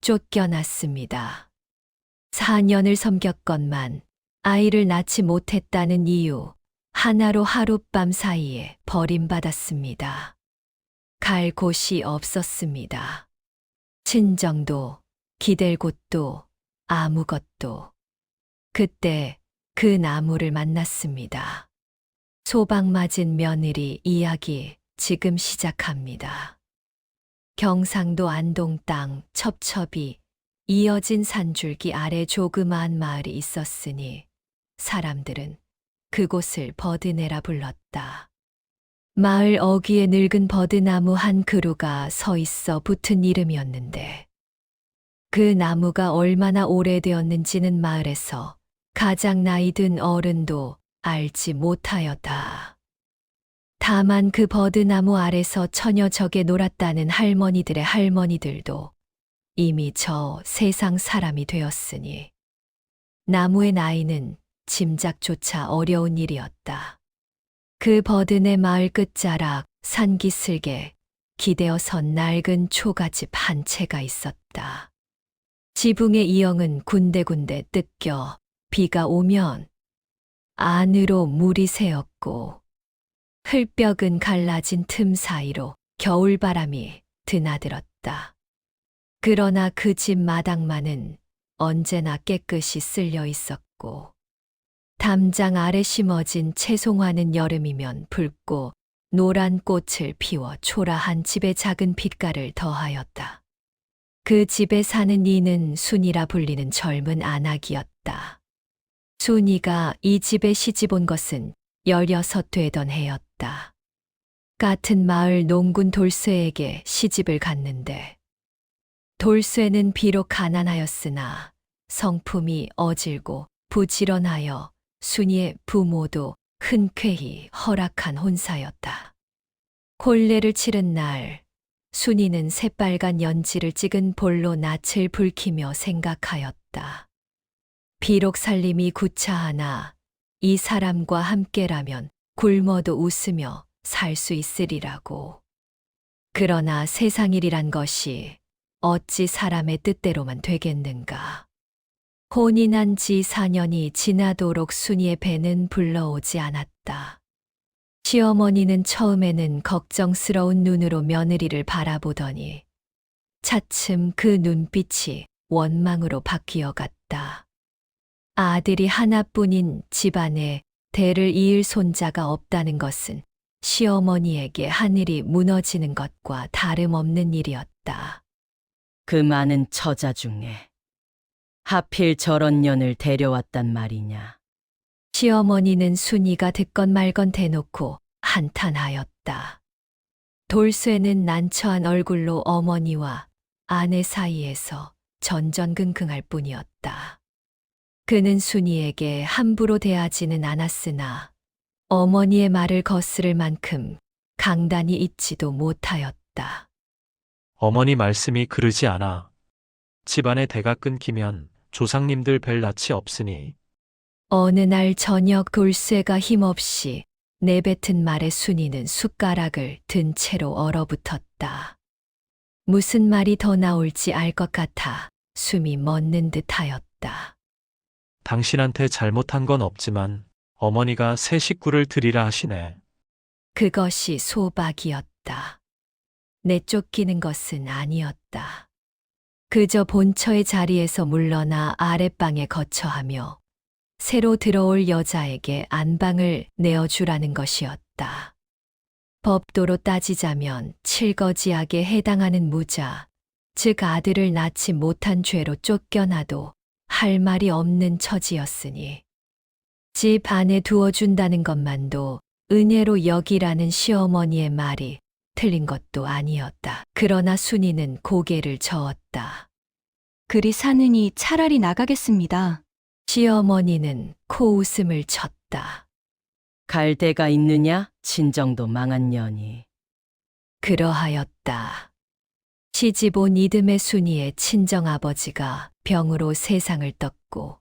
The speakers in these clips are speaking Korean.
쫓겨났습니다. 4년을 섬겼건만 아이를 낳지 못했다는 이유 하나로 하룻밤 사이에 버림받았습니다. 갈 곳이 없었습니다. 친정도, 기댈 곳도, 아무것도. 그때 그 나무를 만났습니다. 소방 맞은 며느리 이야기 지금 시작합니다. 경상도 안동 땅 첩첩이 이어진 산줄기 아래 조그마한 마을이 있었으니 사람들은 그곳을 버드네라 불렀다. 마을 어귀에 늙은 버드나무 한 그루가 서 있어 붙은 이름이었는데 그 나무가 얼마나 오래되었는지는 마을에서 가장 나이 든 어른도 알지 못하였다. 다만 그 버드나무 아래서 처녀적에 놀았다는 할머니들의 할머니들도 이미 저 세상 사람이 되었으니 나무의 나이는 짐작조차 어려운 일이었다. 그 버드네 마을 끝자락 산기슭에 기대어 선 낡은 초가집 한 채가 있었다. 지붕의 이형은 군데군데 뜯겨 비가 오면 안으로 물이 새었고 흙벽은 갈라진 틈 사이로 겨울바람이 드나들었다. 그러나 그 집 마당만은 언제나 깨끗이 쓸려 있었고 담장 아래 심어진 채송화는 여름이면 붉고 노란 꽃을 피워 초라한 집의 작은 빛깔을 더하였다. 그 집에 사는 이는 순이라 불리는 젊은 안악이었다. 순이가 이 집에 시집 온 것은 16 되던 해였다. 같은 마을 농군 돌쇠에게 시집을 갔는데 돌쇠는 비록 가난하였으나 성품이 어질고 부지런하여 순이의 부모도 흔쾌히 허락한 혼사였다. 혼례를 치른 날 순이는 새빨간 연지를 찍은 볼로 낯을 붉히며 생각하였다. 비록 살림이 구차하나 이 사람과 함께라면 굶어도 웃으며 살 수 있으리라고. 그러나 세상일이란 것이 어찌 사람의 뜻대로만 되겠는가. 혼이 난 지 4년이 지나도록 순이의 배는 불러오지 않았다. 시어머니는 처음에는 걱정스러운 눈으로 며느리를 바라보더니 차츰 그 눈빛이 원망으로 바뀌어 갔다. 아들이 하나뿐인 집안에 대를 이을 손자가 없다는 것은 시어머니에게 하늘이 무너지는 것과 다름없는 일이었다. 그 많은 처자 중에 하필 저런 년을 데려왔단 말이냐. 시어머니는 순이가 듣건 말건 대놓고 한탄하였다. 돌쇠는 난처한 얼굴로 어머니와 아내 사이에서 전전긍긍할 뿐이었다. 그는 순이에게 함부로 대하지는 않았으나 어머니의 말을 거스를 만큼 강단이 있지도 못하였다. 어머니 말씀이 그르지 않아. 집안의 대가 끊기면 조상님들 뵐 낯이 없으니. 어느 날 저녁 돌쇠가 힘없이 내뱉은 말에 순이는 숟가락을 든 채로 얼어붙었다. 무슨 말이 더 나올지 알 것 같아 숨이 멎는 듯하였다. 당신한테 잘못한 건 없지만 어머니가 새 식구를 드리라 하시네. 그것이 소박이었다. 내쫓기는 것은 아니었다. 그저 본처의 자리에서 물러나 아랫방에 거처하며 새로 들어올 여자에게 안방을 내어주라는 것이었다. 법도로 따지자면 칠거지약에 해당하는 무자, 즉 아들을 낳지 못한 죄로 쫓겨나도 할 말이 없는 처지였으니 집 안에 두어준다는 것만도 은혜로 여기라는 시어머니의 말이 틀린 것도 아니었다. 그러나 순이는 고개를 저었다. 그리 사느니 차라리 나가겠습니다. 시어머니는 코웃음을 쳤다. 갈 데가 있느냐? 친정도 망한 년이. 그러하였다. 시집 온 이듬해 순이의 친정아버지가 병으로 세상을 떴고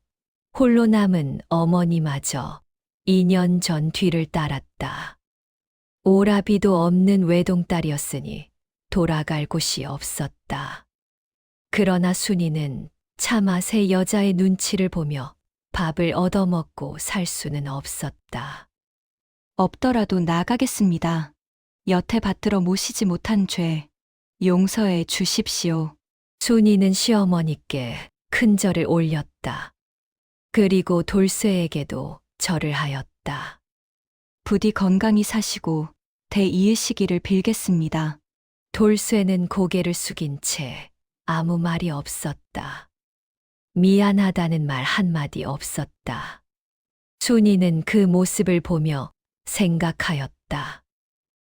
홀로 남은 어머니마저 2년 전 뒤를 따랐다. 오라비도 없는 외동딸이었으니 돌아갈 곳이 없었다. 그러나 순이는 차마 새 여자의 눈치를 보며 밥을 얻어먹고 살 수는 없었다. 없더라도 나가겠습니다. 여태 받들어 모시지 못한 죄 용서해 주십시오. 순이는 시어머니께 큰 절을 올렸다. 그리고 돌쇠에게도 절을 하였다. 부디 건강히 사시고 대이으시기를 빌겠습니다. 돌쇠는 고개를 숙인 채 아무 말이 없었다. 미안하다는 말 한마디 없었다. 순이는 그 모습을 보며 생각하였다.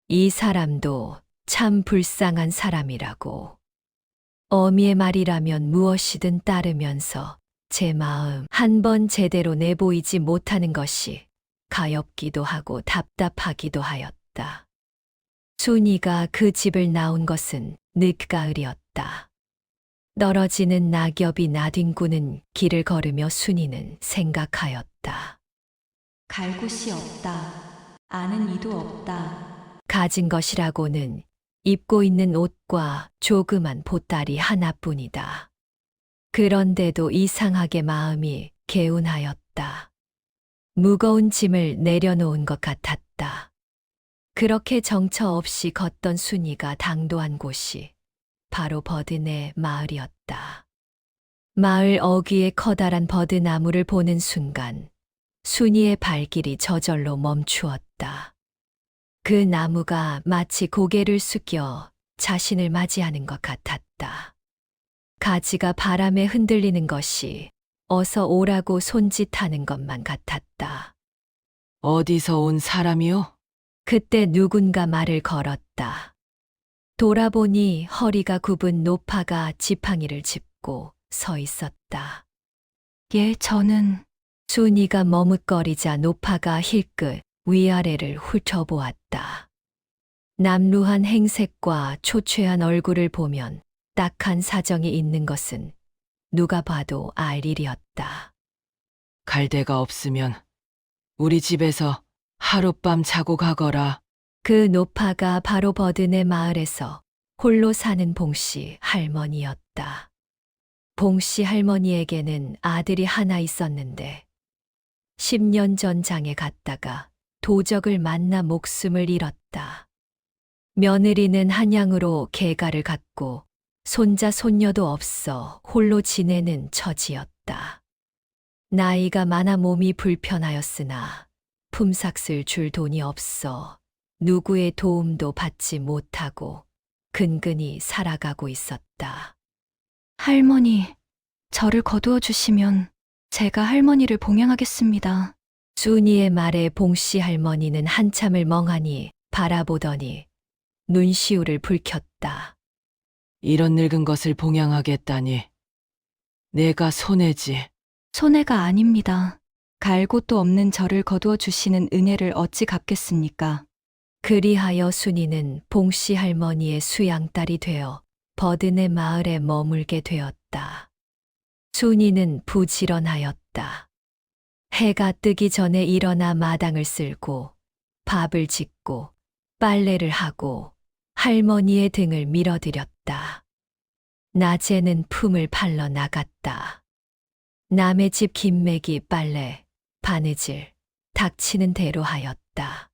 이 사람도 참 불쌍한 사람이라고. 어미의 말이라면 무엇이든 따르면서 제 마음 한 번 제대로 내보이지 못하는 것이 가엾기도 하고 답답하기도 하였다. 순이가 그 집을 나온 것은 늦가을이었다. 떨어지는 낙엽이 나뒹구는 길을 걸으며 순이는 생각하였다. 갈 곳이 없다. 아는 이도 없다. 가진 것이라고는 입고 있는 옷과 조그만 보따리 하나뿐이다. 그런데도 이상하게 마음이 개운하였다. 무거운 짐을 내려놓은 것 같았다. 그렇게 정처 없이 걷던 순이가 당도한 곳이 바로 버드네 마을이었다. 마을 어귀에 커다란 버드나무를 보는 순간 순이의 발길이 저절로 멈추었다. 그 나무가 마치 고개를 숙여 자신을 맞이하는 것 같았다. 가지가 바람에 흔들리는 것이 어서 오라고 손짓하는 것만 같았다. 어디서 온 사람이요? 그때 누군가 말을 걸었다. 돌아보니 허리가 굽은 노파가 지팡이를 짚고 서 있었다. 예, 저는 순이가 머뭇거리자 노파가 힐끗 위아래를 훑어보았다. 남루한 행색과 초췌한 얼굴을 보면 딱한 사정이 있는 것은 누가 봐도 알 일이었다. 갈 데가 없으면 우리 집에서 하룻밤 자고 가거라. 그 노파가 바로 버드네 마을에서 홀로 사는 봉씨 할머니였다. 봉씨 할머니에게는 아들이 하나 있었는데 10년 전 장에 갔다가 도적을 만나 목숨을 잃었다. 며느리는 한양으로 개가를 갔고 손자 손녀도 없어 홀로 지내는 처지였다. 나이가 많아 몸이 불편하였으나 품삯을 줄 돈이 없어 누구의 도움도 받지 못하고 근근히 살아가고 있었다. 할머니, 저를 거두어 주시면 제가 할머니를 봉양하겠습니다. 순이의 말에 봉씨 할머니는 한참을 멍하니 바라보더니 눈시울을 붉혔다. 이런 늙은 것을 봉양하겠다니. 내가 손해지. 손해가 아닙니다. 갈 곳도 없는 저를 거두어 주시는 은혜를 어찌 갚겠습니까? 그리하여 순이는 봉씨 할머니의 수양딸이 되어 버드네 마을에 머물게 되었다. 순이는 부지런하였다. 해가 뜨기 전에 일어나 마당을 쓸고 밥을 짓고 빨래를 하고 할머니의 등을 밀어드렸다. 낮에는 품을 팔러 나갔다. 남의 집 김매기 빨래, 바느질, 닥치는 대로 하였다.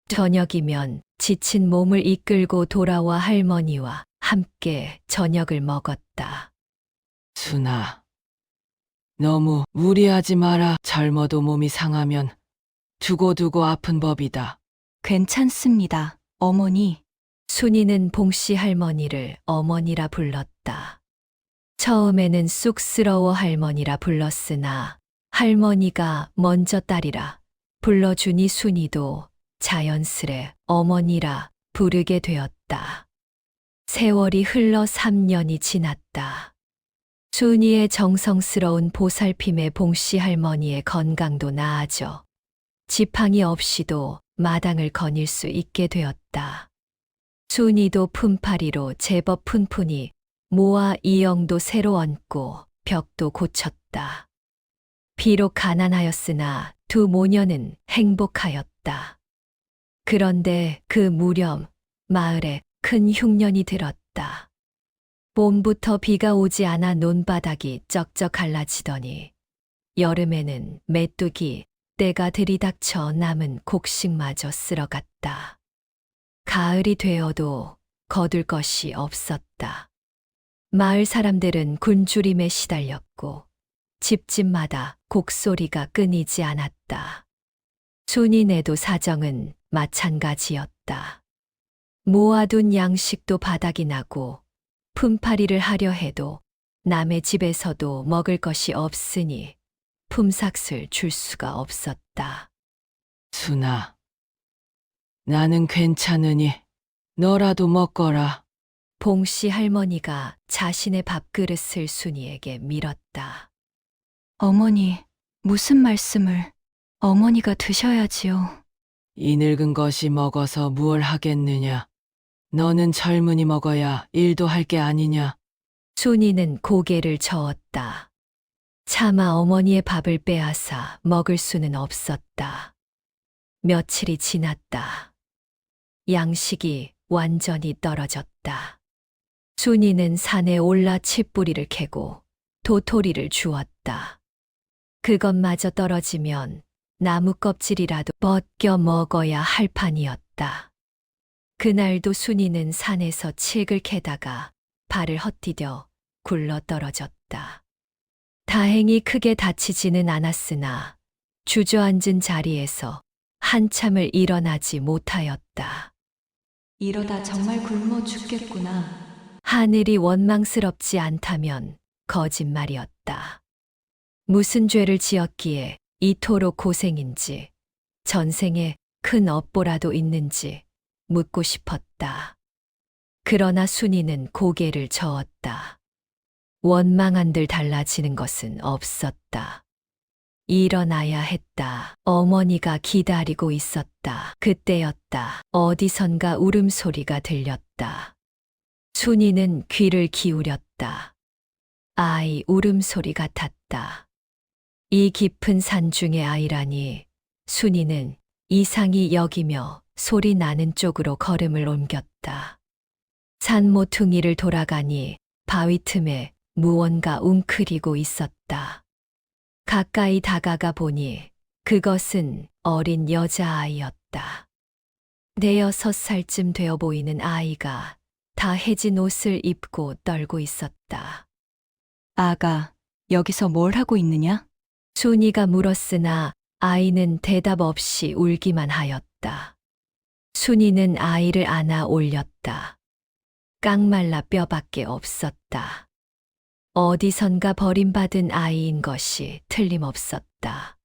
저녁이면 지친 몸을 이끌고 돌아와 할머니와 함께 저녁을 먹었다. 순아, 너무 무리하지 마라. 젊어도 몸이 상하면 두고두고 아픈 법이다. 괜찮습니다, 어머니. 순이는 봉씨 할머니를 어머니라 불렀다. 처음에는 쑥스러워 할머니라 불렀으나 할머니가 먼저 딸이라 불러주니 순이도 자연스레 어머니라 부르게 되었다. 세월이 흘러 3년이 지났다. 순이의 정성스러운 보살핌에 봉씨 할머니의 건강도 나아져 지팡이 없이도 마당을 거닐 수 있게 되었다. 순이도 품팔이로 제법 푼푼이 모아 이영도 새로 얹고 벽도 고쳤다. 비록 가난하였으나 두 모녀는 행복하였다. 그런데 그 무렵 마을에 큰 흉년이 들었다. 봄부터 비가 오지 않아 논바닥이 쩍쩍 갈라지더니 여름에는 메뚜기, 때가 들이닥쳐 남은 곡식마저 쓸어갔다. 가을이 되어도 거둘 것이 없었다. 마을 사람들은 굶주림에 시달렸고 집집마다 곡소리가 끊이지 않았다. 순이네도 사정은 마찬가지였다. 모아둔 양식도 바닥이 나고 품팔이를 하려 해도 남의 집에서도 먹을 것이 없으니 품삯을 줄 수가 없었다. 순아, 나는 괜찮으니 너라도 먹거라. 봉씨 할머니가 자신의 밥그릇을 순이에게 밀었다. 어머니, 무슨 말씀을? 어머니가 드셔야지요. 이 늙은 것이 먹어서 무얼 하겠느냐. 너는 젊은이 먹어야 일도 할 게 아니냐. 순이는 고개를 저었다. 차마 어머니의 밥을 빼앗아 먹을 수는 없었다. 며칠이 지났다. 양식이 완전히 떨어졌다. 순이는 산에 올라 칡뿌리를 캐고 도토리를 주었다. 그것마저 떨어지면 나무 껍질이라도 벗겨 먹어야 할 판이었다. 그날도 순이는 산에서 칡을 캐다가 발을 헛디뎌 굴러 떨어졌다. 다행히 크게 다치지는 않았으나 주저앉은 자리에서 한참을 일어나지 못하였다. 이러다 정말 굶어 죽겠구나. 하늘이 원망스럽지 않다면 거짓말이었다. 무슨 죄를 지었기에 이토록 고생인지, 전생에 큰 업보라도 있는지 묻고 싶었다. 그러나 순이는 고개를 저었다. 원망한들 달라지는 것은 없었다. 일어나야 했다. 어머니가 기다리고 있었다. 그때였다. 어디선가 울음소리가 들렸다. 순이는 귀를 기울였다. 아이 울음소리 같았다. 이 깊은 산중의 아이라니 순이는 이상히 여기며 소리 나는 쪽으로 걸음을 옮겼다. 산 모퉁이를 돌아가니 바위 틈에 무언가 웅크리고 있었다. 가까이 다가가 보니 그것은 어린 여자아이였다. 4~6살쯤 되어 보이는 아이가 다 해진 옷을 입고 떨고 있었다. 아가, 여기서 뭘 하고 있느냐? 순이가 물었으나 아이는 대답 없이 울기만 하였다. 순이는 아이를 안아 올렸다. 깡말라 뼈밖에 없었다. 어디선가 버림받은 아이인 것이 틀림없었다.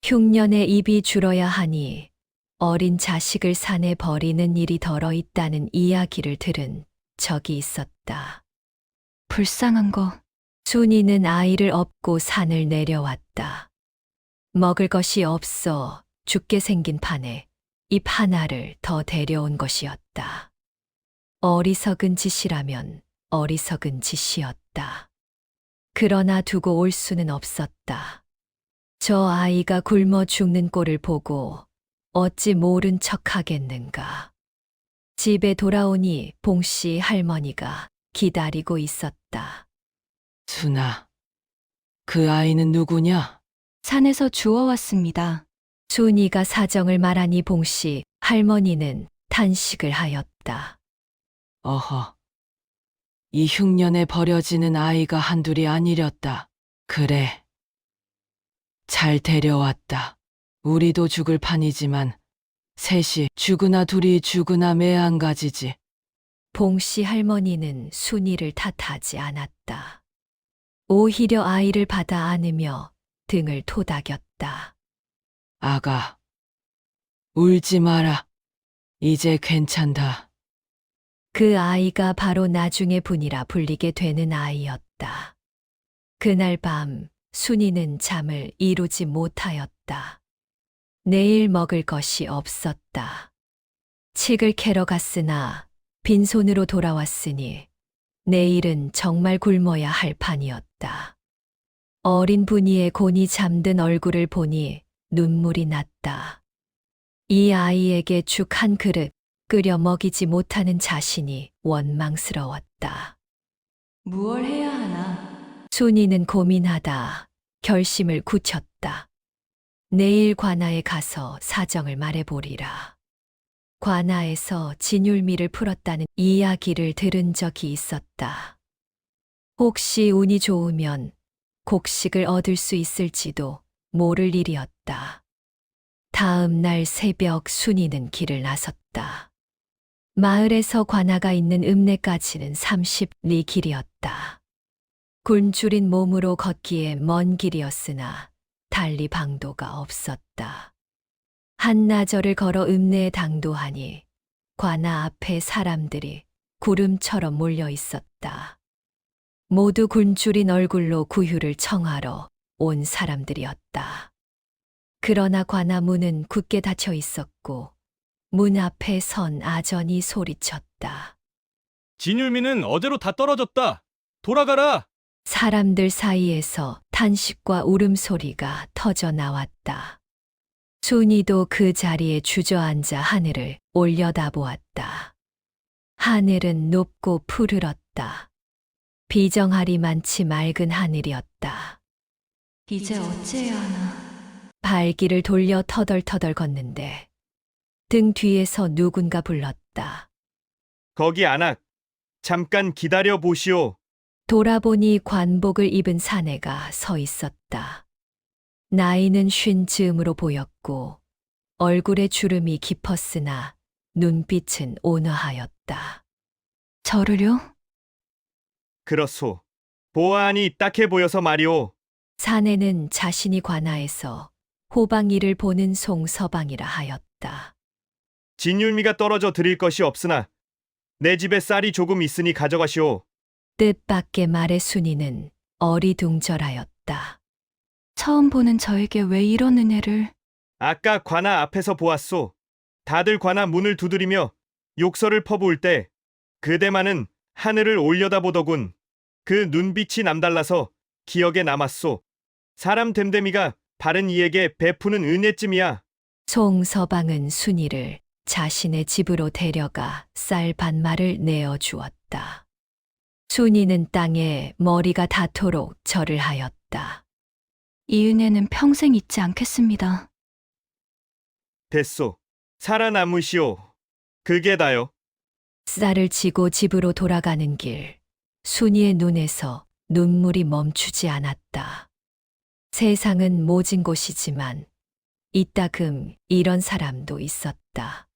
흉년에 입이 줄어야 하니 어린 자식을 산에 버리는 일이 덜어 있다는 이야기를 들은 적이 있었다. 불쌍한 거. 순이는 아이를 업고 산을 내려왔다. 먹을 것이 없어 죽게 생긴 판에 입 하나를 더 데려온 것이었다. 어리석은 짓이라면 어리석은 짓이었다. 그러나 두고 올 수는 없었다. 저 아이가 굶어 죽는 꼴을 보고 어찌 모른 척 하겠는가. 집에 돌아오니 봉씨 할머니가 기다리고 있었다. 순아, 그 아이는 누구냐? 산에서 주워왔습니다. 순이가 사정을 말하니 봉씨 할머니는 탄식을 하였다. 어허, 이 흉년에 버려지는 아이가 한둘이 아니렸다. 그래, 잘 데려왔다. 우리도 죽을 판이지만 셋이 죽으나 둘이 죽으나 매한가지지. 봉씨 할머니는 순이를 탓하지 않았다. 오히려 아이를 받아 안으며 등을 토닥였다. 아가, 울지 마라. 이제 괜찮다. 그 아이가 바로 나중에 분이라 불리게 되는 아이였다. 그날 밤 순이는 잠을 이루지 못하였다. 내일 먹을 것이 없었다. 칡을 캐러 갔으나 빈손으로 돌아왔으니 내일은 정말 굶어야 할 판이었다. 어린 분이의 곤히 잠든 얼굴을 보니 눈물이 났다. 이 아이에게 죽 한 그릇 끓여 먹이지 못하는 자신이 원망스러웠다. 무얼 해야 하나? 순이는 고민하다 결심을 굳혔다. 내일 관아에 가서 사정을 말해보리라. 관아에서 진율미를 풀었다는 이야기를 들은 적이 있었다. 혹시 운이 좋으면 곡식을 얻을 수 있을지도 모를 일이었다. 다음 날 새벽 순이는 길을 나섰다. 마을에서 관아가 있는 읍내까지는 30리 길이었다. 굶주린 몸으로 걷기에 먼 길이었으나 달리 방도가 없었다. 한나절을 걸어 읍내에 당도하니 관아 앞에 사람들이 구름처럼 몰려 있었다. 모두 굶주린 얼굴로 구휼을 청하러 온 사람들이었다. 그러나 관아 문은 굳게 닫혀 있었고 문 앞에 선 아전이 소리쳤다. 진율미는 어제로 다 떨어졌다. 돌아가라. 사람들 사이에서 탄식과 울음소리가 터져 나왔다. 순이도 그 자리에 주저앉아 하늘을 올려다보았다. 하늘은 높고 푸르렀다. 비정하리만치 맑은 하늘이었다. 이제 어찌해야 하나? 발길을 돌려 터덜터덜 걷는데 등 뒤에서 누군가 불렀다. 거기 안악, 잠깐 기다려 보시오. 돌아보니 관복을 입은 사내가 서 있었다. 나이는 쉰 즈음으로 보였고 얼굴에 주름이 깊었으나 눈빛은 온화하였다. 저를요? 그렇소. 보아하니 딱해 보여서 말이오. 사내는 자신이 관아에서 호방이를 보는 송서방이라 하였다. 진율미가 떨어져 드릴 것이 없으나 내 집에 쌀이 조금 있으니 가져가시오. 뜻밖의 말에 순이는 어리둥절하였다. 처음 보는 저에게 왜 이런 은혜를? 아까 관아 앞에서 보았소. 다들 관아 문을 두드리며 욕설을 퍼부을 때 그대만은 하늘을 올려다보더군. 그 눈빛이 남달라서 기억에 남았소. 사람 됨됨이가 바른 이에게 베푸는 은혜쯤이야. 송서방은 순이를 자신의 집으로 데려가 쌀 반마를 내어 주었다. 순이는 땅에 머리가 닿도록 절을 하였다. 이 은혜는 평생 잊지 않겠습니다. 됐소. 살아남으시오. 그게 다요. 쌀을 지고 집으로 돌아가는 길, 순이의 눈에서 눈물이 멈추지 않았다. 세상은 모진 곳이지만 이따금 이런 사람도 있었다.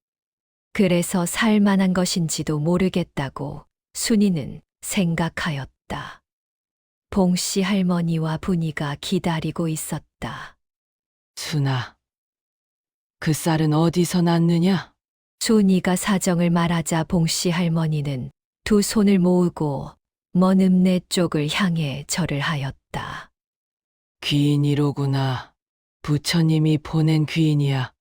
그래서 살만한 것인지도 모르겠다고 순이는 생각하였다. 봉씨 할머니와 분이가 기다리고 있었다. 순아, 그 쌀은 어디서 났느냐? 순이가 사정을 말하자 봉씨 할머니는 두 손을 모으고 먼 읍내 쪽을 향해 절을 하였다. 귀인이로구나. 부처님이 보낸 귀인이야.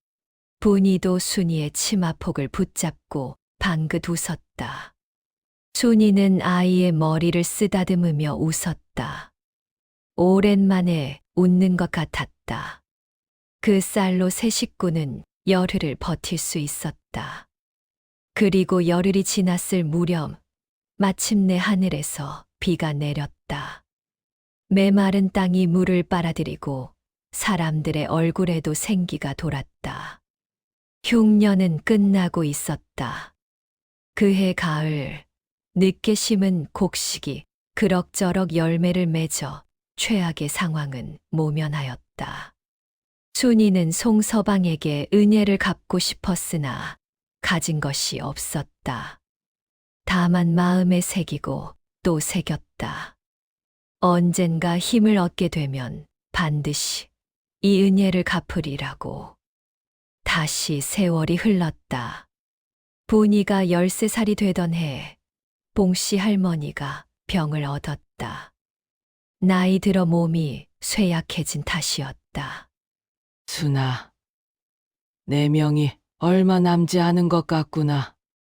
분이도 순이의 치마폭을 붙잡고 방긋 웃었다. 순이는 아이의 머리를 쓰다듬으며 웃었다. 오랜만에 웃는 것 같았다. 그 쌀로 새 식구는 열흘을 버틸 수 있었다. 그리고 열흘이 지났을 무렵 마침내 하늘에서 비가 내렸다. 메마른 땅이 물을 빨아들이고 사람들의 얼굴에도 생기가 돌았다. 흉년은 끝나고 있었다. 그해 가을 늦게 심은 곡식이 그럭저럭 열매를 맺어 최악의 상황은 모면하였다. 순이는 송서방에게 은혜를 갚고 싶었으나 가진 것이 없었다. 다만 마음에 새기고 또 새겼다. 언젠가 힘을 얻게 되면 반드시 이 은혜를 갚으리라고. 다시 세월이 흘렀다. 분이가 13살이 되던 해 봉씨 할머니가 병을 얻었다. 나이 들어 몸이 쇠약해진 탓이었다. 순아, 내 명이 얼마 남지 않은 것 같구나.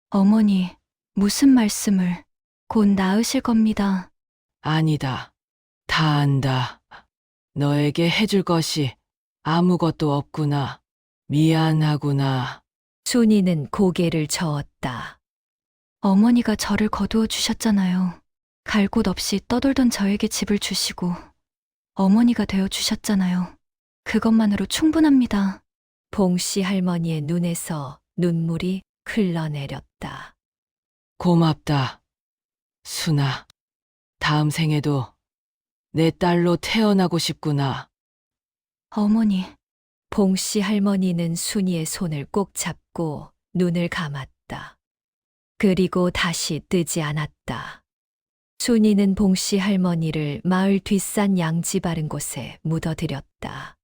어머니, 무슨 말씀을? 곧 나으실 겁니다. 아니다. 다 안다. 너에게 해줄 것이 아무것도 없구나. 미안하구나. 순이는 고개를 저었다. 어머니가 저를 거두어 주셨잖아요. 갈 곳 없이 떠돌던 저에게 집을 주시고 어머니가 되어 주셨잖아요. 그것만으로 충분합니다. 봉씨 할머니의 눈에서 눈물이 흘러내렸다. 고맙다. 순아, 다음 생에도 내 딸로 태어나고 싶구나. 어머니, 봉씨 할머니는 순이의 손을 꼭 잡고 눈을 감았다. 그리고 다시 뜨지 않았다. 순이는 봉씨 할머니를 마을 뒷산 양지 바른 곳에 묻어들였다.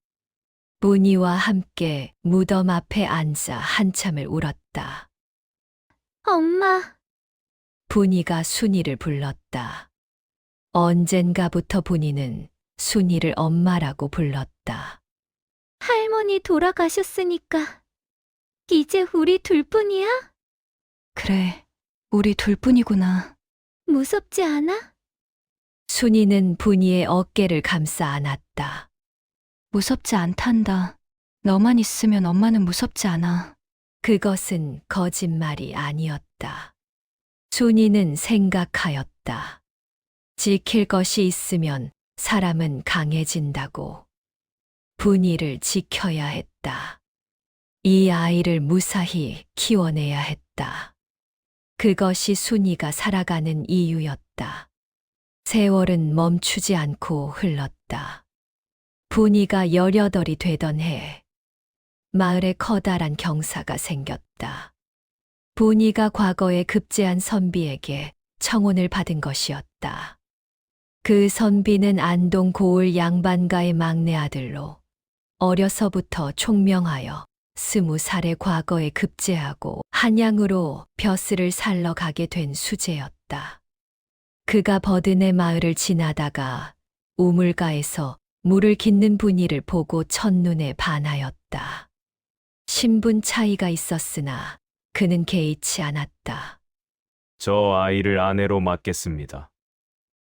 문희와 함께 무덤 앞에 앉아 한참을 울었다. 엄마, 분이가 순이를 불렀다. 언젠가부터 분이는 순이를 엄마라고 불렀다. 할머니 돌아가셨으니까 이제 우리 둘뿐이야? 그래, 우리 둘뿐이구나. 무섭지 않아? 순이는 분이의 어깨를 감싸 안았다. 무섭지 않단다. 너만 있으면 엄마는 무섭지 않아. 그것은 거짓말이 아니었다. 순이는 생각하였다. 지킬 것이 있으면 사람은 강해진다고. 분이를 지켜야 했다. 이 아이를 무사히 키워내야 했다. 그것이 순이가 살아가는 이유였다. 세월은 멈추지 않고 흘렀다. 분이가 18이 되던 해, 마을에 커다란 경사가 생겼다. 분이가 과거에 급제한 선비에게 청혼을 받은 것이었다. 그 선비는 안동 고을 양반가의 막내 아들로 어려서부터 총명하여 20살의 과거에 급제하고 한양으로 벼슬을 살러 가게 된 수제였다. 그가 버드네 마을을 지나다가 우물가에서 물을 깃는 분이를 보고 첫눈에 반하였다. 신분 차이가 있었으나 그는 개의치 않았다. 저 아이를 아내로 맡겠습니다.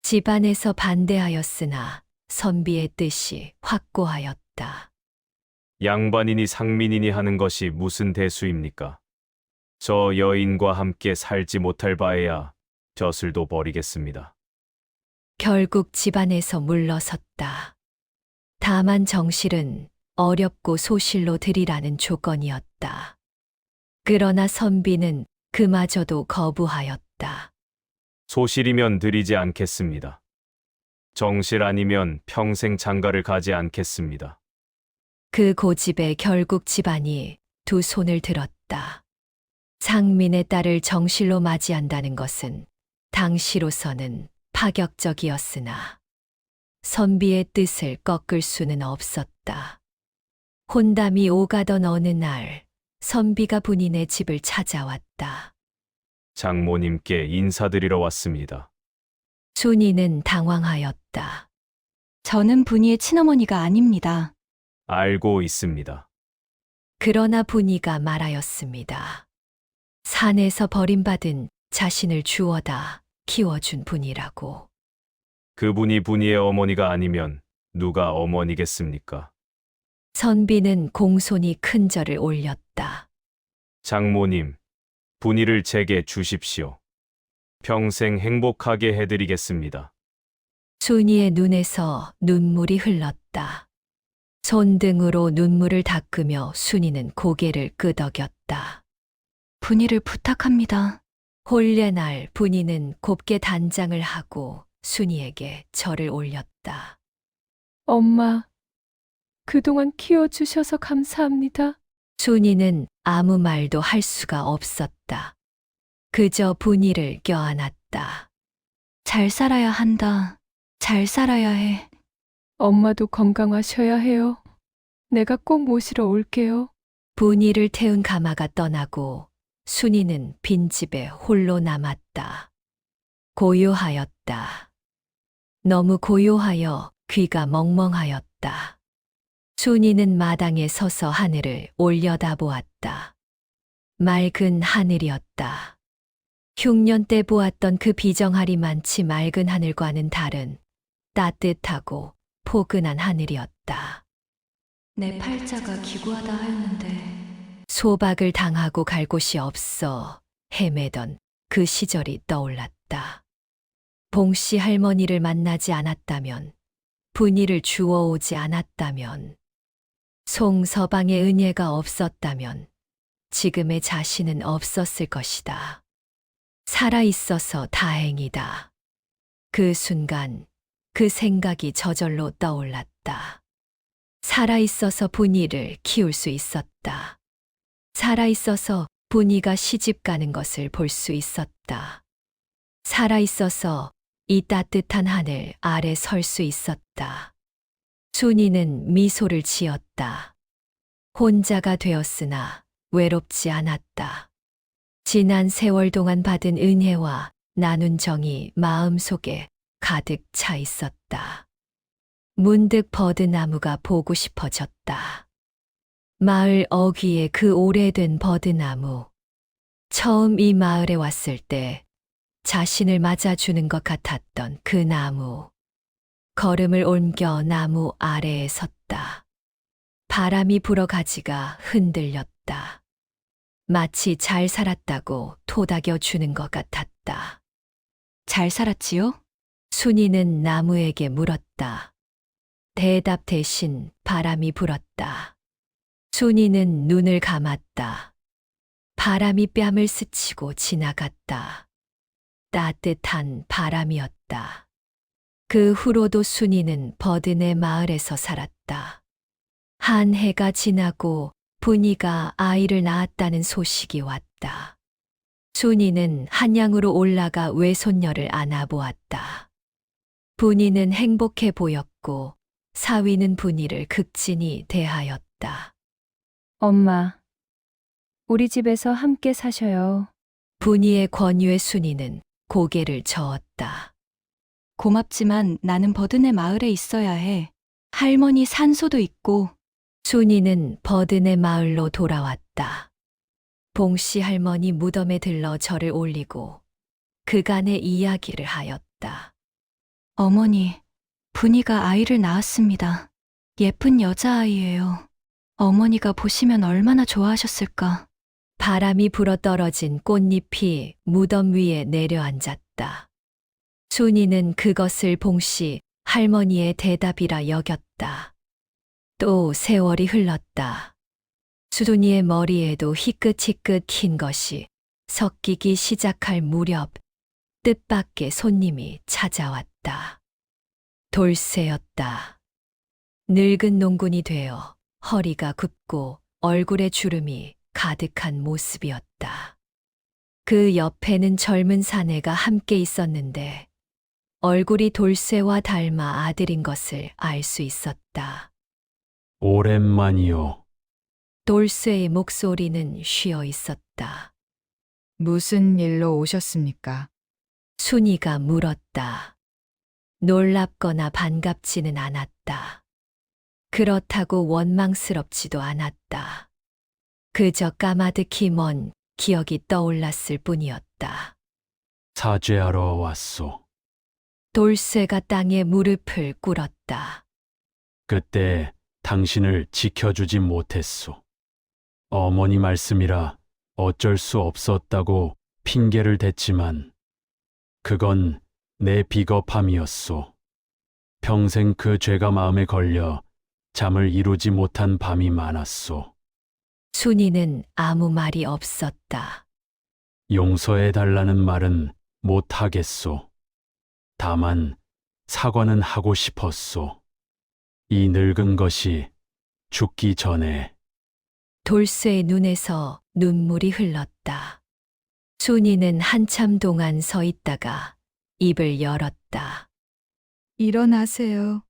집안에서 반대하였으나 선비의 뜻이 확고하였다. 양반이니 상민이니 하는 것이 무슨 대수입니까? 저 여인과 함께 살지 못할 바에야 벼슬도 버리겠습니다. 결국 집안에서 물러섰다. 다만 정실은 어렵고 소실로 드리라는 조건이었다. 그러나 선비는 그마저도 거부하였다. 소실이면 드리지 않겠습니다. 정실 아니면 평생 장가를 가지 않겠습니다. 그 고집에 결국 집안이 두 손을 들었다. 상민의 딸을 정실로 맞이한다는 것은 당시로서는 파격적이었으나 선비의 뜻을 꺾을 수는 없었다. 혼담이 오가던 어느 날 선비가 분인의 집을 찾아왔다. 장모님께 인사드리러 왔습니다. 순이는 당황하였다. 저는 분이의 친어머니가 아닙니다. 알고 있습니다. 그러나 분이가 말하였습니다. 산에서 버림받은 자신을 주워다 키워준 분이라고. 그분이 분이의 어머니가 아니면 누가 어머니겠습니까? 선비는 공손히 큰 절을 올렸다. 장모님, 분이를 제게 주십시오. 평생 행복하게 해드리겠습니다. 순이의 눈에서 눈물이 흘렀다. 손등으로 눈물을 닦으며 순이는 고개를 끄덕였다. 분이를 부탁합니다. 혼례날 분이는 곱게 단장을 하고 순이에게 절을 올렸다. 엄마, 그동안 키워주셔서 감사합니다. 순이는 아무 말도 할 수가 없었다. 그저 분이를 껴안았다. 잘 살아야 한다. 잘 살아야 해. 엄마도 건강하셔야 해요. 내가 꼭 모시러 올게요. 분이를 태운 가마가 떠나고 순이는 빈집에 홀로 남았다. 고요하였다. 너무 고요하여 귀가 멍멍하였다. 순이는 마당에 서서 하늘을 올려다보았다. 맑은 하늘이었다. 흉년 때 보았던 그 비정하리만치 맑은 하늘과는 다른 따뜻하고 포근한 하늘이었다. 내 팔자가 기구하다 하였는데 소박을 당하고 갈 곳이 없어 헤매던 그 시절이 떠올랐다. 봉씨 할머니를 만나지 않았다면, 분이를 주워오지 않았다면, 송서방의 은혜가 없었다면, 지금의 자신은 없었을 것이다. 살아있어서 다행이다. 그 순간, 그 생각이 저절로 떠올랐다. 살아있어서 분이를 키울 수 있었다. 살아있어서 분이가 시집 가는 것을 볼 수 있었다. 살아있어서 이 따뜻한 하늘 아래 설 수 있었다. 순이는 미소를 지었다. 혼자가 되었으나 외롭지 않았다. 지난 세월 동안 받은 은혜와 나눈 정이 마음속에 가득 차 있었다. 문득 버드나무가 보고 싶어졌다. 마을 어귀의 그 오래된 버드나무. 처음 이 마을에 왔을 때 자신을 맞아주는 것 같았던 그 나무. 걸음을 옮겨 나무 아래에 섰다. 바람이 불어 가지가 흔들렸다. 마치 잘 살았다고 토닥여 주는 것 같았다. 잘 살았지요? 순이는 나무에게 물었다. 대답 대신 바람이 불었다. 순이는 눈을 감았다. 바람이 뺨을 스치고 지나갔다. 따뜻한 바람이었다. 그 후로도 순이는 버드네 마을에서 살았다. 한 해가 지나고 분이가 아이를 낳았다는 소식이 왔다. 순이는 한양으로 올라가 외손녀를 안아보았다. 분이는 행복해 보였고 사위는 분이를 극진히 대하였다. 엄마, 우리 집에서 함께 사셔요. 분이의 권유에 순이는 고개를 저었다. 고맙지만 나는 버드네 마을에 있어야 해. 할머니 산소도 있고. 순이는 버드네 마을로 돌아왔다. 봉씨 할머니 무덤에 들러 절을 올리고 그간의 이야기를 하였다. 어머니, 분이가 아이를 낳았습니다. 예쁜 여자아이예요. 어머니가 보시면 얼마나 좋아하셨을까. 바람이 불어 떨어진 꽃잎이 무덤 위에 내려앉았다. 순이는 그것을 봉씨 할머니의 대답이라 여겼다. 또 세월이 흘렀다. 순이의 머리에도 희끗희끗 흰 것이 섞이기 시작할 무렵 뜻밖의 손님이 찾아왔다. 돌쇠였다. 늙은 농군이 되어 허리가 굽고 얼굴에 주름이 가득한 모습이었다. 그 옆에는 젊은 사내가 함께 있었는데 얼굴이 돌쇠와 닮아 아들인 것을 알 수 있었다. 오랜만이요. 돌쇠의 목소리는 쉬어 있었다. 무슨 일로 오셨습니까? 순이가 물었다. 놀랍거나 반갑지는 않았다. 그렇다고 원망스럽지도 않았다. 그저 까마득히 먼 기억이 떠올랐을 뿐이었다. 사죄하러 왔소. 돌쇠가 땅에 무릎을 꿇었다. 그때 당신을 지켜주지 못했소. 어머니 말씀이라 어쩔 수 없었다고 핑계를 댔지만 그건 내 비겁함이었소. 평생 그 죄가 마음에 걸려 잠을 이루지 못한 밤이 많았소. 순이는 아무 말이 없었다. 용서해달라는 말은 못하겠소. 다만 사과는 하고 싶었소. 이 늙은 것이 죽기 전에. 돌쇠의 눈에서 눈물이 흘렀다. 순이는 한참 동안 서 있다가 입을 열었다. 일어나세요.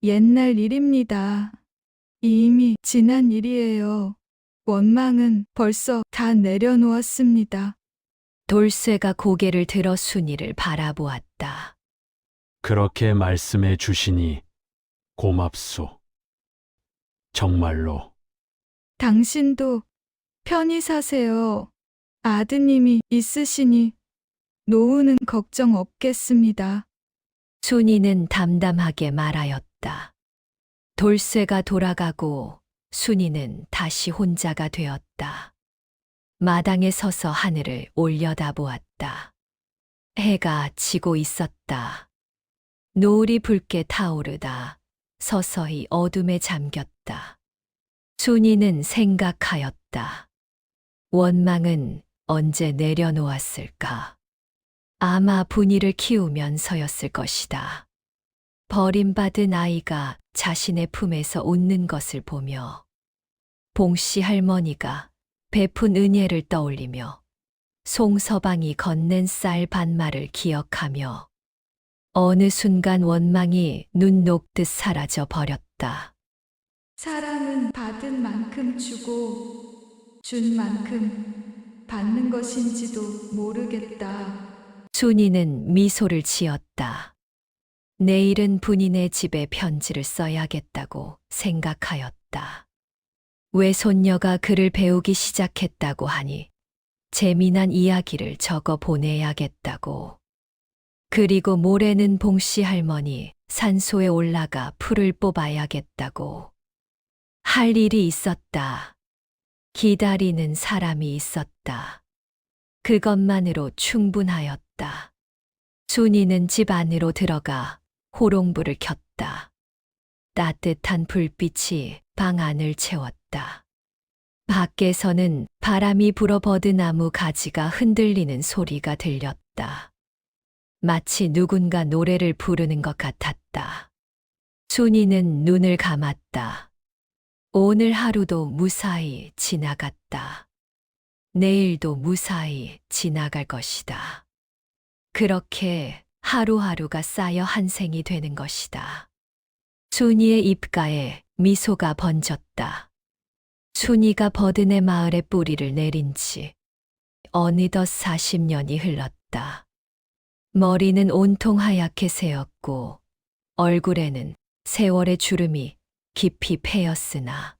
옛날 일입니다. 이미 지난 일이에요. 원망은 벌써 다 내려놓았습니다. 돌쇠가 고개를 들어 순이를 바라보았다. 그렇게 말씀해 주시니 고맙소. 정말로. 당신도 편히 사세요. 아드님이 있으시니 노후는 걱정 없겠습니다. 순이는 담담하게 말하였다. 돌쇠가 돌아가고 순이는 다시 혼자가 되었다. 마당에 서서 하늘을 올려다보았다. 해가 지고 있었다. 노을이 붉게 타오르다 서서히 어둠에 잠겼다. 순이는 생각하였다. 원망은 언제 내려놓았을까? 아마 분이를 키우면서였을 것이다. 버림받은 아이가 자신의 품에서 웃는 것을 보며 봉씨 할머니가 베푼 은혜를 떠올리며 송서방이 건넨 쌀 반마를 기억하며 어느 순간 원망이 눈 녹듯 사라져 버렸다. 사랑은 받은 만큼 주고 준 만큼 받는 것인지도 모르겠다. 순이는 미소를 지었다. 내일은 분이네 집에 편지를 써야겠다고 생각하였다. 외손녀가 글을 배우기 시작했다고 하니 재미난 이야기를 적어 보내야겠다고. 그리고 모레는 봉씨 할머니 산소에 올라가 풀을 뽑아야겠다고. 할 일이 있었다. 기다리는 사람이 있었다. 그것만으로 충분하였다. 순이는 집 안으로 들어가 호롱불을 켰다. 따뜻한 불빛이 방 안을 채웠다. 밖에서는 바람이 불어 버드나무 가지가 흔들리는 소리가 들렸다. 마치 누군가 노래를 부르는 것 같았다. 순이는 눈을 감았다. 오늘 하루도 무사히 지나갔다. 내일도 무사히 지나갈 것이다. 그렇게 하루하루가 쌓여 한 생이 되는 것이다. 순이의 입가에 미소가 번졌다. 순이가 버드네 마을에 뿌리를 내린 지 어느덧 40년이 흘렀다. 머리는 온통 하얗게 새었고 얼굴에는 세월의 주름이 깊이 패였으나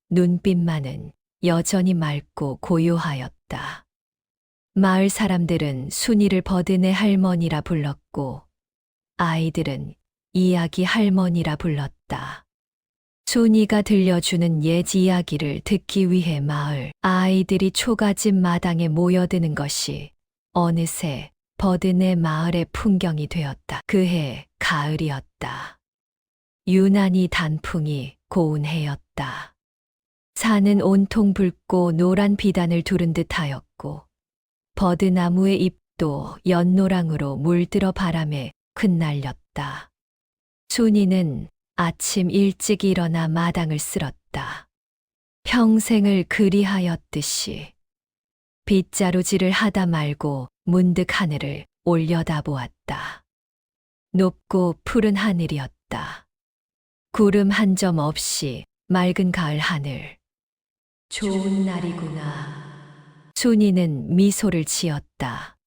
눈빛만은 여전히 맑고 고요하였다. 마을 사람들은 순이를 버드네 할머니라 불렀고 아이들은 이야기 할머니라 불렀다. 순이가 들려주는 옛 이야기를 듣기 위해 마을 아이들이 초가집 마당에 모여드는 것이 어느새 버드네 마을의 풍경이 되었다. 그해 가을이었다. 유난히 단풍이 고운 해였다. 산은 온통 붉고 노란 비단을 두른 듯하였고 버드나무의 잎도 연노랑으로 물들어 바람에 흩날렸다. 순이는 아침 일찍 일어나 마당을 쓸었다. 평생을 그리하였듯이 빗자루질을 하다 말고 문득 하늘을 올려다보았다. 높고 푸른 하늘이었다. 구름 한 점 없이 맑은 가을 하늘. 좋은 날이구나. 순이는 미소를 지었다.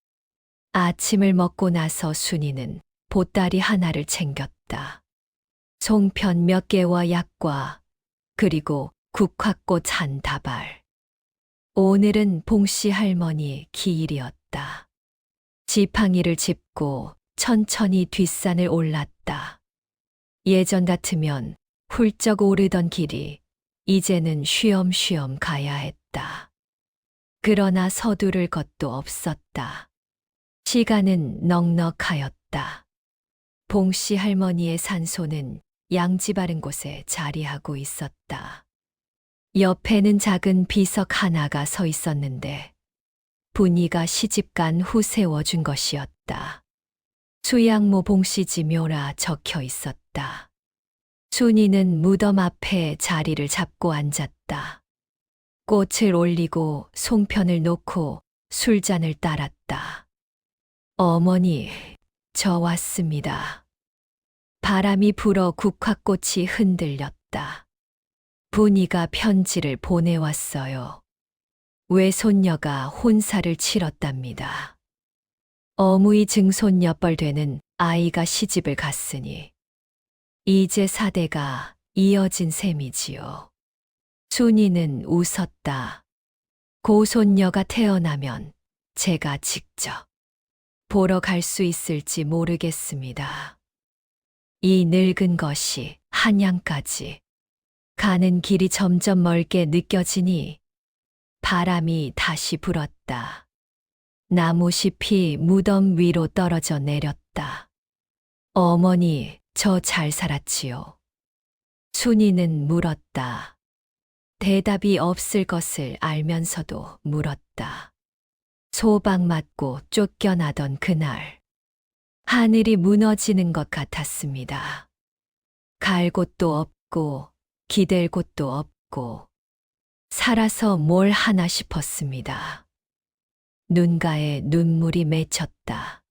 아침을 먹고 나서 순이는 보따리 하나를 챙겼다. 송편 몇 개와 약과 그리고 국화꽃 한 다발. 오늘은 봉씨 할머니 기일이었다. 지팡이를 짚고 천천히 뒷산을 올랐다. 예전 같으면 훌쩍 오르던 길이 이제는 쉬엄쉬엄 가야 했다. 그러나 서두를 것도 없었다. 시간은 넉넉하였다. 봉씨 할머니의 산소는 양지 바른 곳에 자리하고 있었다. 옆에는 작은 비석 하나가 서 있었는데 분이가 시집간 후 세워준 것이었다. 수양모 봉씨지 묘라 적혀 있었다. 순이는 무덤 앞에 자리를 잡고 앉았다. 꽃을 올리고 송편을 놓고 술잔을 따랐다. 어머니, 저 왔습니다. 바람이 불어 국화꽃이 흔들렸다. 분이가 편지를 보내왔어요. 외손녀가 혼사를 치렀답니다. 어무이 증손녀뻘 되는 아이가 시집을 갔으니 이제 사대가 이어진 셈이지요. 순이는 웃었다. 고손녀가 태어나면 제가 직접 보러 갈 수 있을지 모르겠습니다. 이 늙은 것이 한양까지 가는 길이 점점 멀게 느껴지니 바람이 다시 불었다. 나무잎이 무덤 위로 떨어져 내렸다. 어머니, 저 잘 살았지요. 순이는 물었다. 대답이 없을 것을 알면서도 물었다. 소방 맞고 쫓겨나던 그날, 하늘이 무너지는 것 같았습니다. 갈 곳도 없고, 기댈 곳도 없고, 살아서 뭘 하나 싶었습니다. 눈가에 눈물이 맺혔다.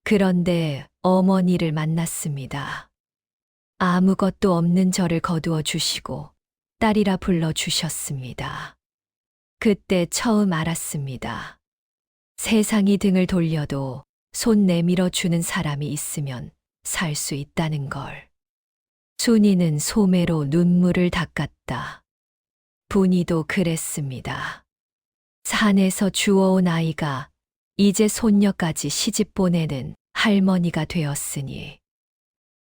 그런데 어머니를 만났습니다. 아무것도 없는 저를 거두어 주시고 딸이라 불러 주셨습니다. 그때 처음 알았습니다. 세상이 등을 돌려도 손 내밀어 주는 사람이 있으면 살 수 있다는 걸. 순이는 소매로 눈물을 닦았다. 분이도 그랬습니다. 산에서 주워온 아이가 이제 손녀까지 시집 보내는 할머니가 되었으니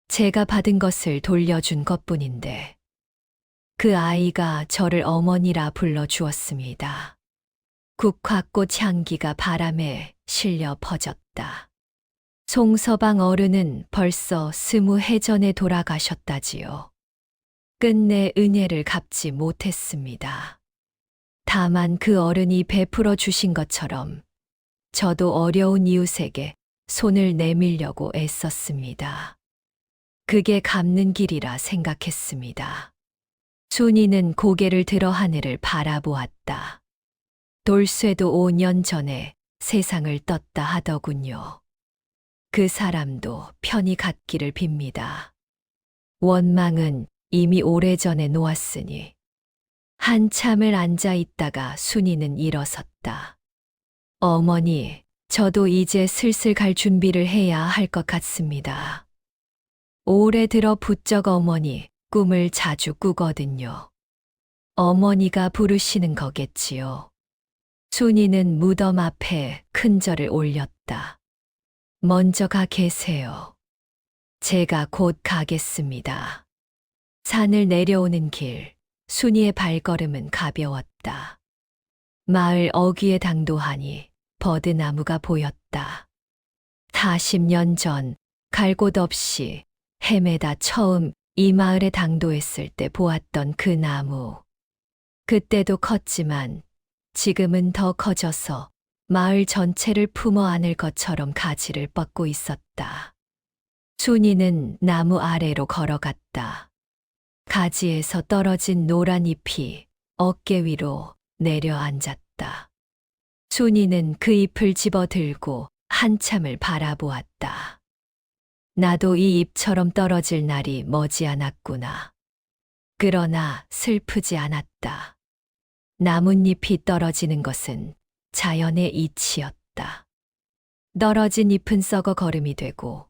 제가 받은 것을 돌려준 것뿐인데 그 아이가 저를 어머니라 불러주었습니다. 국화꽃 향기가 바람에 실려 퍼졌다. 송서방 어른은 벌써 20해 전에 돌아가셨다지요. 끝내 은혜를 갚지 못했습니다. 다만 그 어른이 베풀어 주신 것처럼 저도 어려운 이웃에게 손을 내밀려고 애썼습니다. 그게 갚는 길이라 생각했습니다. 순이는 고개를 들어 하늘을 바라보았다. 돌쇠도 5년 전에 세상을 떴다 하더군요. 그 사람도 편히 갔기를 빕니다. 원망은 이미 오래전에 놓았으니 한참을 앉아 있다가 순이는 일어섰다. 어머니, 저도 이제 슬슬 갈 준비를 해야 할 것 같습니다. 오래 들어 부쩍 어머니 꿈을 자주 꾸거든요. 어머니가 부르시는 거겠지요. 순이는 무덤 앞에 큰 절을 올렸다. 먼저 가 계세요. 제가 곧 가겠습니다. 산을 내려오는 길, 순이의 발걸음은 가벼웠다. 마을 어귀에 당도하니 버드나무가 보였다. 40년 전 갈 곳 없이 헤매다 처음 이 마을에 당도했을 때 보았던 그 나무. 그때도 컸지만 지금은 더 커져서 마을 전체를 품어 안을 것처럼 가지를 뻗고 있었다. 순이는 나무 아래로 걸어갔다. 가지에서 떨어진 노란 잎이 어깨 위로 내려앉았다. 순이는 그 잎을 집어 들고 한참을 바라보았다. 나도 이 잎처럼 떨어질 날이 머지않았구나. 그러나 슬프지 않았다. 나뭇잎이 떨어지는 것은 자연의 이치였다. 떨어진 잎은 썩어 거름이 되고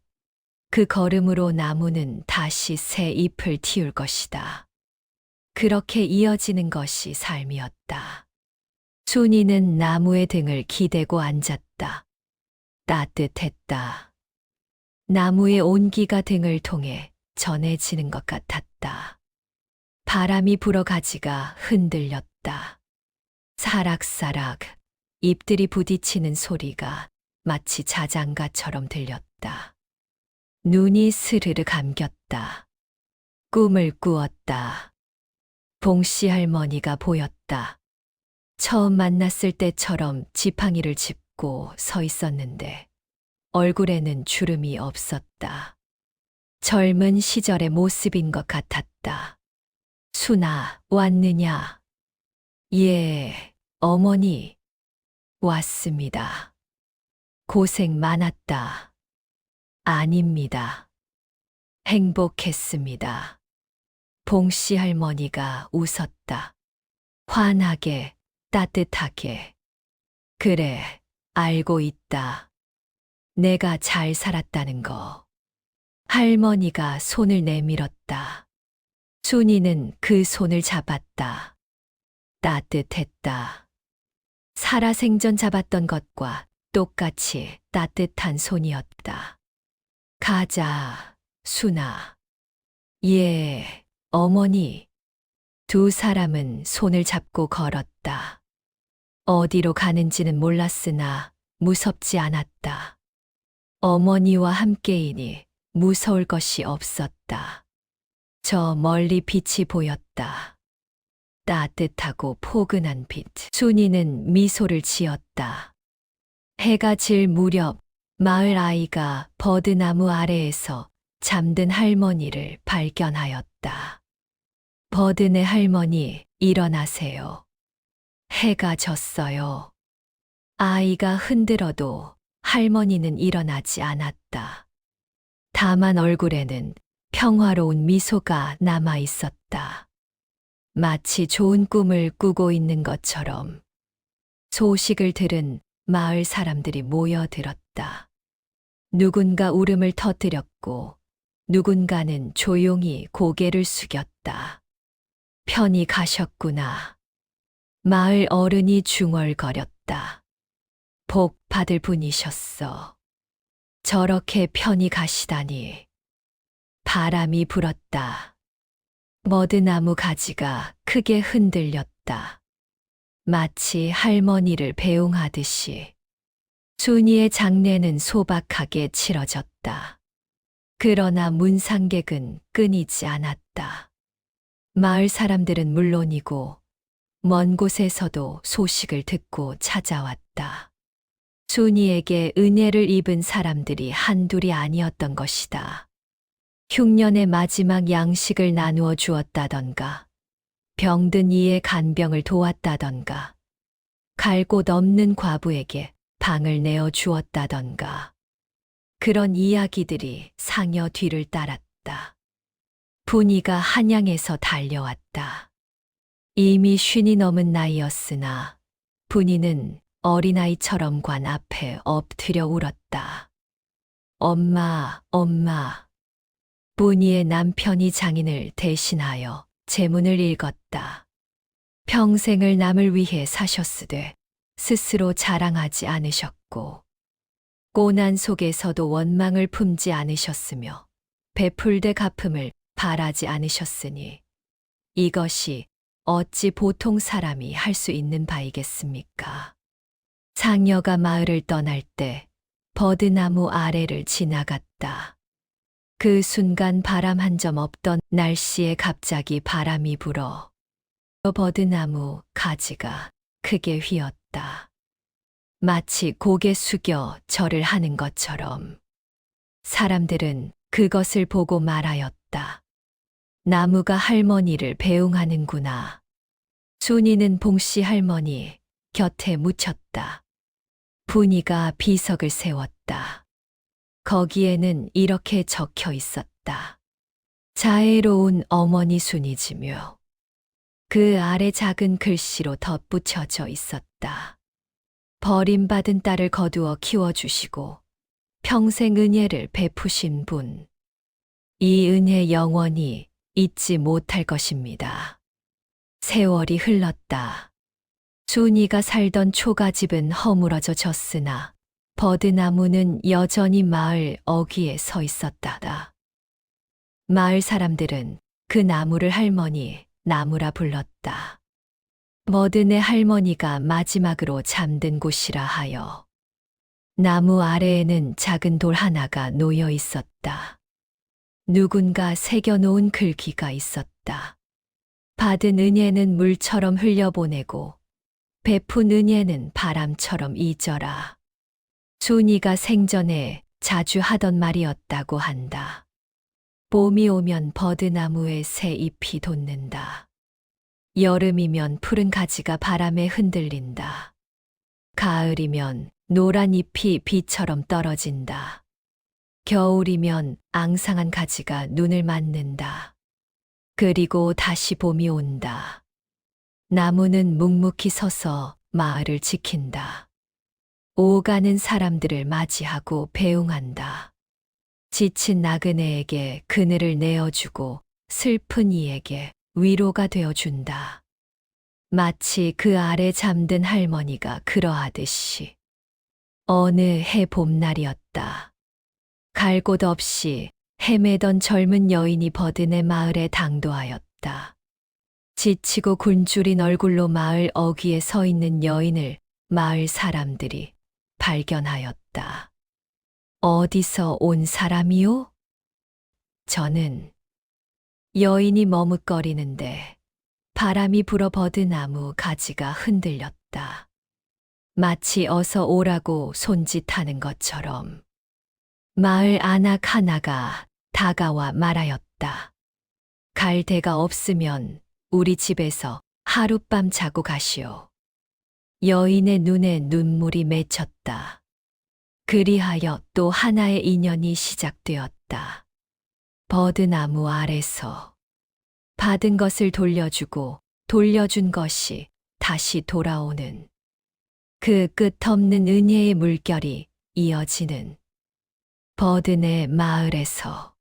그 거름으로 나무는 다시 새 잎을 틔울 것이다. 그렇게 이어지는 것이 삶이었다. 순이는 나무의 등을 기대고 앉았다. 따뜻했다. 나무의 온기가 등을 통해 전해지는 것 같았다. 바람이 불어 가지가 흔들렸다. 사락사락 잎들이 부딪히는 소리가 마치 자장가처럼 들렸다. 눈이 스르르 감겼다. 꿈을 꾸었다. 봉씨 할머니가 보였다. 처음 만났을 때처럼 지팡이를 짚고 서 있었는데 얼굴에는 주름이 없었다. 젊은 시절의 모습인 것 같았다. 순아, 왔느냐? 예, 어머니. 왔습니다. 고생 많았다. 아닙니다. 행복했습니다. 봉씨 할머니가 웃었다. 환하게, 따뜻하게. 그래, 알고 있다. 내가 잘 살았다는 거. 할머니가 손을 내밀었다. 순이는 그 손을 잡았다. 따뜻했다. 살아생전 잡았던 것과 똑같이 따뜻한 손이었다. 가자, 순아. 예, 어머니. 두 사람은 손을 잡고 걸었다. 어디로 가는지는 몰랐으나 무섭지 않았다. 어머니와 함께이니 무서울 것이 없었다. 저 멀리 빛이 보였다. 따뜻하고 포근한 빛. 순이는 미소를 지었다. 해가 질 무렵 마을 아이가 버드나무 아래에서 잠든 할머니를 발견하였다. 버드네 할머니, 일어나세요. 해가 졌어요. 아이가 흔들어도 할머니는 일어나지 않았다. 다만 얼굴에는 평화로운 미소가 남아 있었다. 마치 좋은 꿈을 꾸고 있는 것처럼. 소식을 들은 마을 사람들이 모여들었다. 누군가 울음을 터뜨렸고 누군가는 조용히 고개를 숙였다. 편히 가셨구나. 마을 어른이 중얼거렸다. 복 받을 분이셨어. 저렇게 편히 가시다니. 바람이 불었다. 머드나무 가지가 크게 흔들렸다. 마치 할머니를 배웅하듯이. 순이의 장례는 소박하게 치러졌다. 그러나 문상객은 끊이지 않았다. 마을 사람들은 물론이고 먼 곳에서도 소식을 듣고 찾아왔다. 순이에게 은혜를 입은 사람들이 한둘이 아니었던 것이다. 흉년의 마지막 양식을 나누어 주었다던가, 병든 이의 간병을 도왔다던가, 갈 곳 없는 과부에게 방을 내어 주었다던가, 그런 이야기들이 상여 뒤를 따랐다. 분이가 한양에서 달려왔다. 이미 50이 넘은 나이였으나 분이는 어린아이처럼 관 앞에 엎드려 울었다. 엄마, 엄마. 분이의 남편이 장인을 대신하여 제문을 읽었다. 평생을 남을 위해 사셨으되 스스로 자랑하지 않으셨고 고난 속에서도 원망을 품지 않으셨으며 베풀되 갚음을 바라지 않으셨으니 이것이 어찌 보통 사람이 할 수 있는 바이겠습니까? 상여가 마을을 떠날 때 버드나무 아래를 지나갔다. 그 순간 바람 한 점 없던 날씨에 갑자기 바람이 불어 버드나무 가지가 크게 휘었다. 마치 고개 숙여 절을 하는 것처럼. 사람들은 그것을 보고 말하였다. 나무가 할머니를 배웅하는구나. 순이는 봉씨 할머니 곁에 묻혔다. 분이가 비석을 세웠다. 거기에는 이렇게 적혀 있었다. 자애로운 어머니 순이지며 그 아래 작은 글씨로 덧붙여져 있었다. 버림받은 딸을 거두어 키워주시고 평생 은혜를 베푸신 분. 이 은혜 영원히 잊지 못할 것입니다. 세월이 흘렀다. 순이가 살던 초가집은 허물어져 졌으나 버드나무는 여전히 마을 어귀에 서 있었다. 마을 사람들은 그 나무를 할머니 나무라 불렀다. 버드네 할머니가 마지막으로 잠든 곳이라 하여. 나무 아래에는 작은 돌 하나가 놓여 있었다. 누군가 새겨놓은 글귀가 있었다. 받은 은혜는 물처럼 흘려보내고 베푼 은혜는 바람처럼 잊어라. 순이가 생전에 자주 하던 말이었다고 한다. 봄이 오면 버드나무에 새 잎이 돋는다. 여름이면 푸른 가지가 바람에 흔들린다. 가을이면 노란 잎이 비처럼 떨어진다. 겨울이면 앙상한 가지가 눈을 맞는다. 그리고 다시 봄이 온다. 나무는 묵묵히 서서 마을을 지킨다. 오가는 사람들을 맞이하고 배웅한다. 지친 나그네에게 그늘을 내어주고 슬픈 이에게 위로가 되어준다. 마치 그 아래 잠든 할머니가 그러하듯이. 어느 해 봄날이었다. 갈 곳 없이 헤매던 젊은 여인이 버드네 마을에 당도하였다. 지치고 굶주린 얼굴로 마을 어귀에 서 있는 여인을 마을 사람들이 발견하였다. 어디서 온 사람이요? 저는 여인이 머뭇거리는데 바람이 불어 버드나무 가지가 흔들렸다. 마치 어서 오라고 손짓하는 것처럼 마을 아낙 하나가 다가와 말하였다. 갈 데가 없으면 우리 집에서 하룻밤 자고 가시오. 여인의 눈에 눈물이 맺혔다. 그리하여 또 하나의 인연이 시작되었다. 버드나무 아래서 받은 것을 돌려주고 돌려준 것이 다시 돌아오는 그 끝없는 은혜의 물결이 이어지는 버드네 마을에서